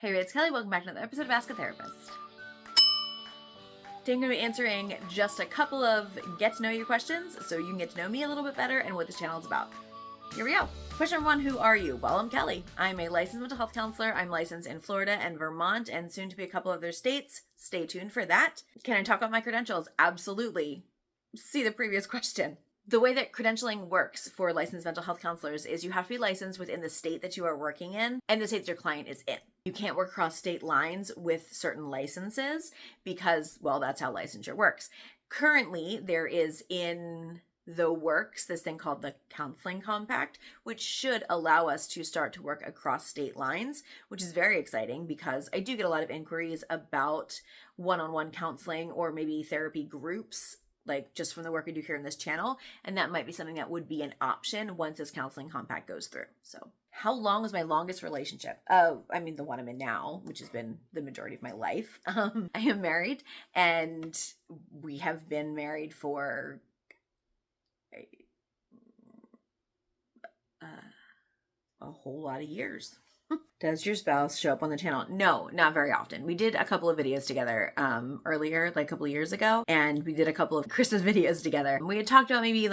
Hey, it's Kelly. Welcome back to another episode of Ask a Therapist. Today I'm going to be answering just a couple of get to know you questions so you can get to know me a little bit better and what this channel is about. Here we go. Question number one, who are you? Well, I'm Kelly. I'm a licensed mental health counselor. I'm licensed in Florida and Vermont and soon to be a couple other states. Stay tuned for that. Can I talk about my credentials? Absolutely. See the previous question. The way that credentialing works for licensed mental health counselors is you have to be licensed within the state that you are working in and the state that your client is in. You can't work across state lines with certain licenses because, well, that's how licensure works. Currently, there is in the works this thing called the Counseling Compact, which should allow us to start to work across state lines, which is very exciting because I do get a lot of inquiries about one-on-one counseling or maybe therapy groups, like just from the work I do here in this channel. And that might be something that would be an option once this Counseling Compact goes through. So how long was my longest relationship? The one I'm in now, which has been the majority of my life. I am married and we have been married for a whole lot of years. Does your spouse show up on the channel? No, not very often. We did a couple of videos together earlier, like a couple of years ago, and we did a couple of Christmas videos together. We had talked about maybe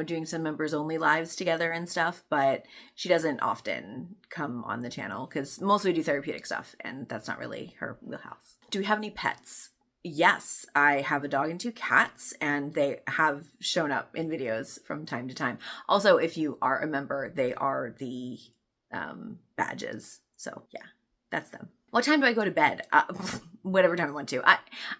doing some members only lives together and stuff, but she doesn't often come on the channel because mostly we do therapeutic stuff and that's not really her wheelhouse. Do we have any pets? Yes, I have a dog and 2 cats, and they have shown up in videos from time to time. Also, if you are a member, they are the badges. So yeah, that's them. What time do I go to bed? Whatever time I want to.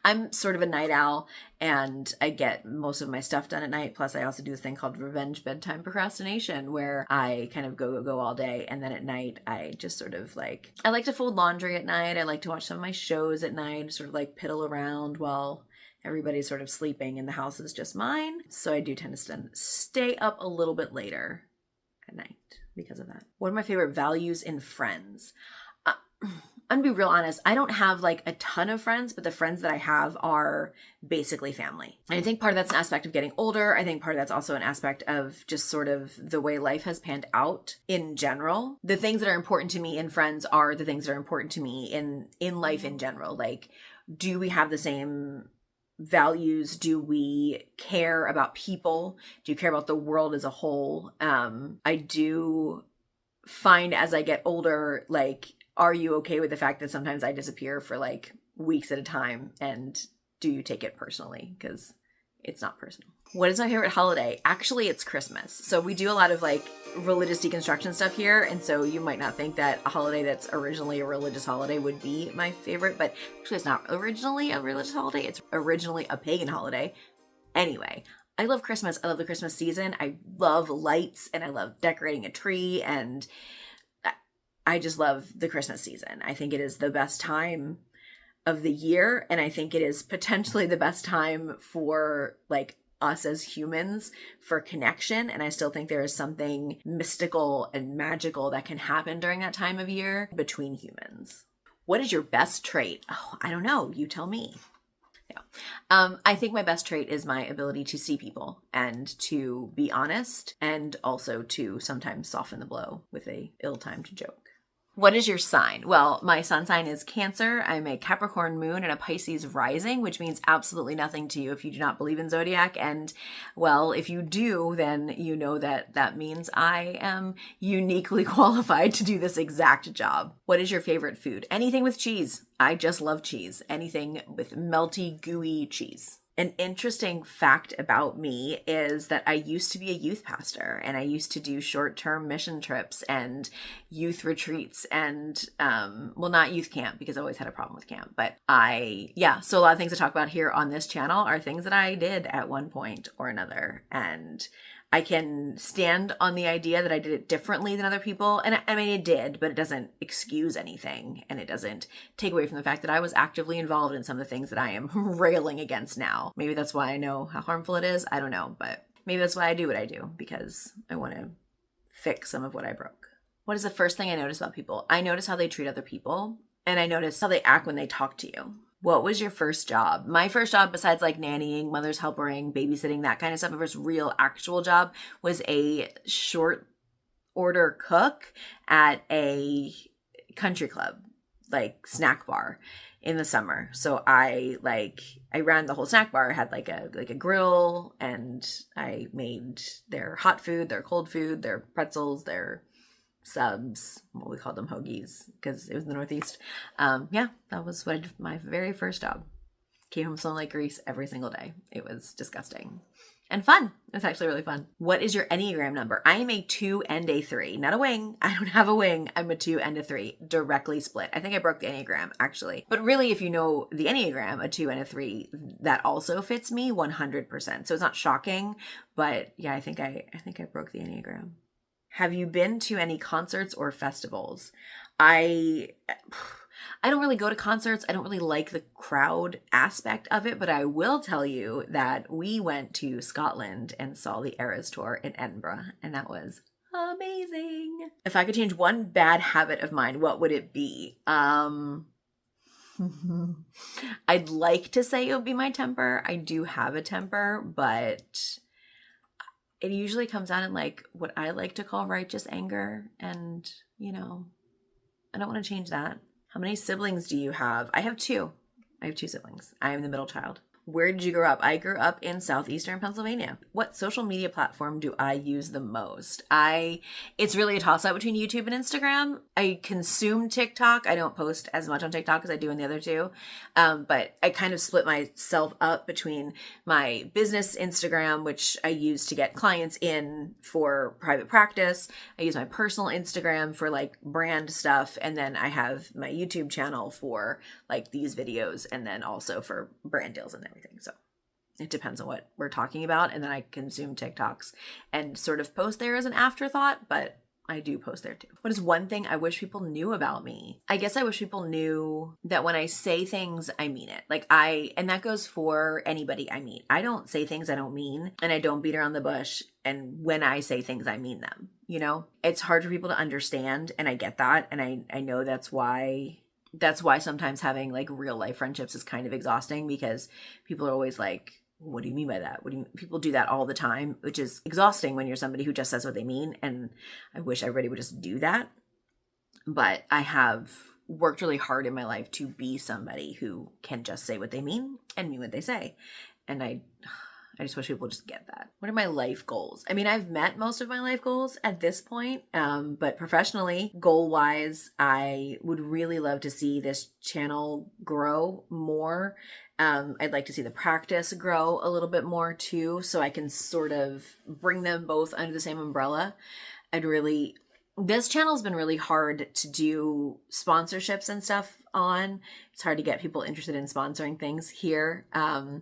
I'm sort of a night owl and I get most of my stuff done at night. Plus I also do this thing called revenge bedtime procrastination where I kind of go all day. And then at night, I just sort of I like to fold laundry at night. I like to watch some of my shows at night, sort of piddle around while everybody's sort of sleeping and the house is just mine. So I do tend to stay up a little bit later at night because of that. What are my favorite values in friends? I'm gonna be real honest. I don't have a ton of friends, but the friends that I have are basically family. And I think part of that's an aspect of getting older. I think part of that's also an aspect of just sort of the way life has panned out in general. The things that are important to me in friends are the things that are important to me in life in general. Do we have the same values? Do we care about people? Do you care about the world as a whole? I do find as I get older, are you okay with the fact that sometimes I disappear for weeks at a time? And do you take it personally? Because it's not personal. What is my favorite holiday? Actually, it's Christmas. So we do a lot of religious deconstruction stuff here. And so you might not think that a holiday that's originally a religious holiday would be my favorite, but actually it's not originally a religious holiday. It's originally a pagan holiday. Anyway, I love Christmas. I love the Christmas season. I love lights and I love decorating a tree and I just love the Christmas season. I think it is the best time of the year. And I think it is potentially the best time for us as humans for connection. And I still think there is something mystical and magical that can happen during that time of year between humans. What is your best trait? Oh, I don't know. You tell me. Yeah. I think my best trait is my ability to see people and to be honest and also to sometimes soften the blow with a ill-timed joke. What is your sign? Well, my sun sign is Cancer. I'm a Capricorn moon and a Pisces rising, which means absolutely nothing to you if you do not believe in zodiac. And well, if you do, then you know that means I am uniquely qualified to do this exact job. What is your favorite food? Anything with cheese. I just love cheese. Anything with melty, gooey cheese. An interesting fact about me is that I used to be a youth pastor and I used to do short-term mission trips and youth retreats and, not youth camp because I always had a problem with camp, but so a lot of things I talk about here on this channel are things that I did at one point or another. And I can stand on the idea that I did it differently than other people. And I mean, it did, but it doesn't excuse anything. And it doesn't take away from the fact that I was actively involved in some of the things that I am railing against now. Maybe that's why I know how harmful it is. I don't know, but maybe that's why I do what I do, because I want to fix some of what I broke. What is the first thing I notice about people? I notice how they treat other people, and I notice how they act when they talk to you. What was your first job? My first job, besides nannying, mother's helpering, babysitting, that kind of stuff, my first real actual job was a short order cook at a country club. like snack bar in the summer. So I ran the whole snack bar. I had like a grill, and I made their hot food, their cold food, their pretzels, their subs. Well, we called them hoagies because it was in the Northeast. Yeah, that was what I did, my very first job. Came home smelling like grease every single day. It was disgusting. And fun. It's actually really fun. What is your Enneagram number? I am a 2 and a 3. Not a wing. I don't have a wing. I'm a 2 and a 3. Directly split. I think I broke the Enneagram, actually. But really, if you know the Enneagram, a 2 and a 3, that also fits me 100%. So it's not shocking. But yeah, I think I broke the Enneagram. Have you been to any concerts or festivals? I don't really go to concerts. I don't really like the crowd aspect of it, but I will tell you that we went to Scotland and saw the Eras tour in Edinburgh, and that was amazing. If I could change one bad habit of mine, what would it be? I'd like to say it would be my temper. I do have a temper, but it usually comes out in like what I like to call righteous anger, and I don't want to change that. How many siblings do you have? I have 2. I have 2 siblings. I am the middle child. Where did you grow up? I grew up in southeastern Pennsylvania. What social media platform do I use the most? It's really a toss-up between YouTube and Instagram. I consume TikTok. I don't post as much on TikTok as I do in the other two. But I kind of split myself up between my business Instagram, which I use to get clients in for private practice. I use my personal Instagram for like brand stuff. And then I have my YouTube channel for like these videos, and then also for brand deals and everything. So it depends on what we're talking about. And then I consume TikToks and sort of post there as an afterthought, but I do post there too. What is one thing I wish people knew about me? I guess I wish people knew that when I say things, I mean it. And that goes for anybody I meet. I don't say things I don't mean, and I don't beat around the bush. And when I say things, I mean them. It's hard for people to understand, and I get that. And I know that's why sometimes having like real life friendships is kind of exhausting, because people are always like, what do you mean by that? People do that all the time, which is exhausting when you're somebody who just says what they mean. And I wish everybody would just do that. But I have worked really hard in my life to be somebody who can just say what they mean and mean what they say. And I just wish people just get that. What are my life goals? I mean, I've met most of my life goals at this point, but professionally, goal-wise, I would really love to see this channel grow more. I'd like to see the practice grow a little bit more too, so I can sort of bring them both under the same umbrella. This channel's been really hard to do sponsorships and stuff on. It's hard to get people interested in sponsoring things here.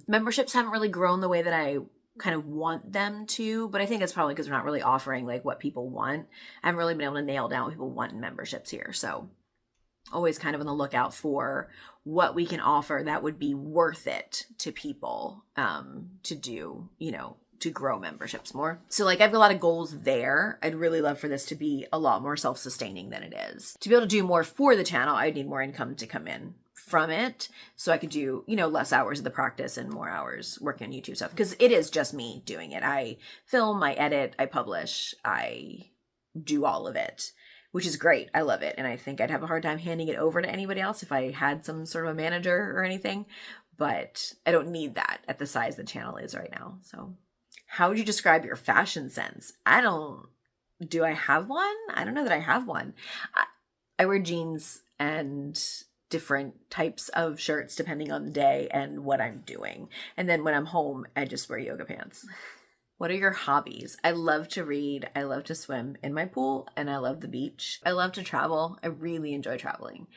Memberships haven't really grown the way that I kind of want them to, but I think it's probably because we're not really offering like what people want. I haven't really been able to nail down what people want in memberships here. So always kind of on the lookout for what we can offer that would be worth it to people to do, to grow memberships more. So like I've got a lot of goals there. I'd really love for this to be a lot more self-sustaining than it is. To be able to do more for the channel, I'd need more income to come in from it, so I could do, less hours of the practice and more hours working on YouTube stuff, because it is just me doing it. I film, I edit, I publish, I do all of it, which is great. I love it. And I think I'd have a hard time handing it over to anybody else if I had some sort of a manager or anything, but I don't need that at the size the channel is right now. So how would you describe your fashion sense? Do I have one? I don't know that I have one. I wear jeans and different types of shirts depending on the day and what I'm doing. And then when I'm home, I just wear yoga pants. What are your hobbies? I love to read. I love to swim in my pool, and I love the beach. I love to travel. I really enjoy traveling.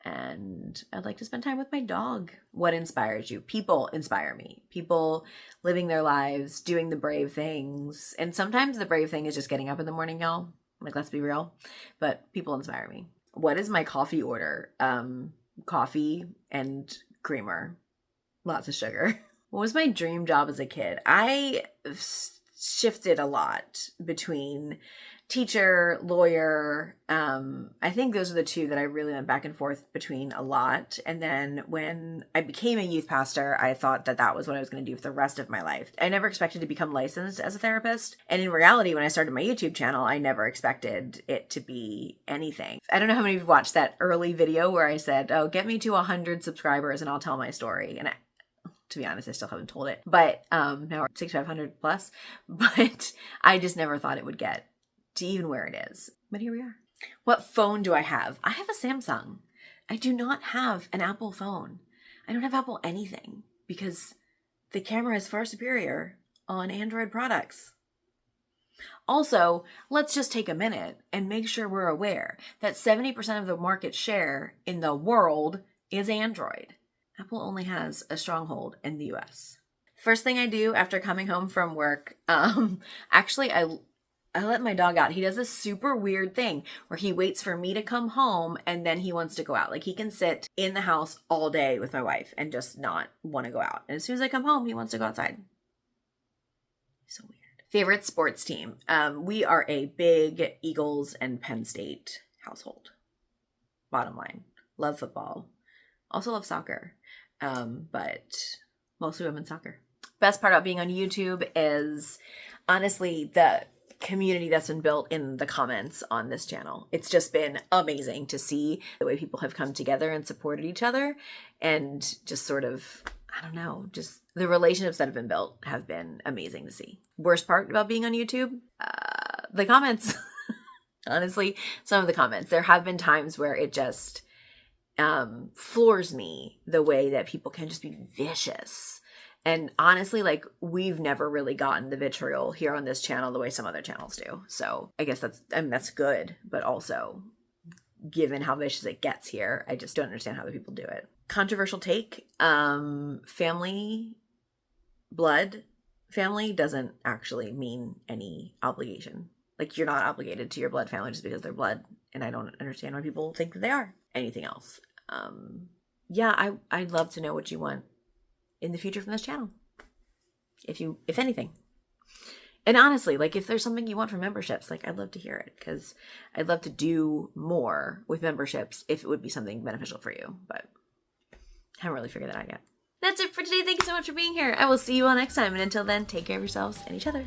And I'd like to spend time with my dog. What inspires you? People inspire me. People living their lives, doing the brave things. And sometimes the brave thing is just getting up in the morning, y'all. Like, let's be real. But people inspire me. What is my coffee order? Coffee and creamer. Lots of sugar. What was my dream job as a kid? I shifted a lot between teacher, lawyer. I think those are the two that I really went back and forth between a lot. And then when I became a youth pastor, I thought that that was what I was going to do for the rest of my life. I never expected to become licensed as a therapist. And in reality, when I started my YouTube channel, I never expected it to be anything. I don't know how many of you watched that early video where I said, oh, get me to 100 subscribers and I'll tell my story. And to be honest, I still haven't told it. But now we're 6,500 plus. But I just never thought it would get to even where it is. But here we are. What phone do I have? I have a Samsung. I do not have an Apple phone. I don't have Apple anything because the camera is far superior on Android products. Also, let's just take a minute and make sure we're aware that 70% of the market share in the world is Android. Apple only has a stronghold in the US. First thing I do after coming home from work, actually I let my dog out. He does this super weird thing where he waits for me to come home and then he wants to go out. Like he can sit in the house all day with my wife and just not want to go out. And as soon as I come home, he wants to go outside. So weird. Favorite sports team. We are a big Eagles and Penn State household. Bottom line. Love football. Also love soccer. But mostly women's soccer. Best part about being on YouTube is honestly the community that's been built in the comments on this channel. It's just been amazing to see the way people have come together and supported each other and just sort of, I don't know, just the relationships that have been built have been amazing to see. Worst part about being on YouTube? The comments. Honestly, some of the comments. There have been times where it just floors me the way that people can just be vicious. And honestly, like we've never really gotten the vitriol here on this channel the way some other channels do. So I guess that's good, but also given how vicious it gets here, I just don't understand how other people do it. Controversial take, family, blood family doesn't actually mean any obligation. Like you're not obligated to your blood family just because they're blood. And I don't understand why people think that they are. Anything else? I'd love to know what you want in the future from this channel, if anything. And honestly, like if there's something you want from memberships, like I'd love to hear it because I'd love to do more with memberships if it would be something beneficial for you, but I haven't really figured that out yet. That's it for today. Thank you so much for being here. I will see you all next time. And until then, take care of yourselves and each other.